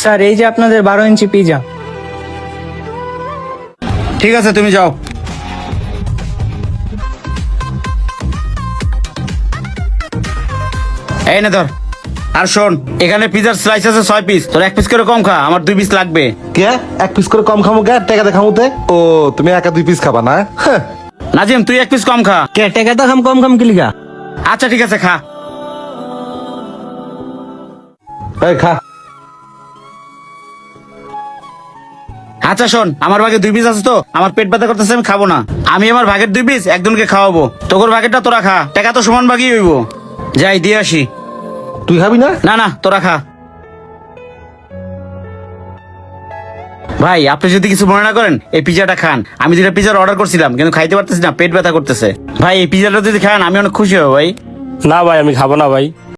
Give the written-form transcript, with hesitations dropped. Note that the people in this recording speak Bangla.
স্যার এই যে আপনাদের 12 ইঞ্চি পিজা। ঠিক আছে, তুমি যাও। এই নে ধর। আর শোন, এখানে পিজার স্লাইস আছে 6 পিস, তোর 1 পিস করে কম খা, আমার 2 পিস লাগবে। কে 1 পিস করে কম খামু কে? টাকা দেখামুতে? ও তুমি একা 2 পিস খাবা না? হ্যাঁ। নাজিম তুই 1 পিস কম খা। কে টাকা তো কম কম কি লিগা? আচ্ছা ঠিক আছে, খা। এই খা। আচ্ছা শোন, আমার ভাগে 2 পিস আছে তো, আমার পেট ব্যথা করতেছে, আমি খাবো না। আমি আমার ভাগের 2 পিস একজনকে খাওয়াবো, তোর ভাগেরটা তোরা খা, টাকা তো সমান ভাগই হইব। যাই দিয়ে আসি। তুই খাবি না? না না, তোরা খা। ভাই আপনি যদি কিছু মনে না করেন, এই পিজাটা খান। আমি 2টা পিজার অর্ডার করছিলাম কিন্তু খাইতে পারতেছি না, পেট ব্যথা করতেছে। ভাই এই পিজাটা যদি খান আমি অনেক খুশি হব ভাই। না ভাই, আমি খাবো না ভাই।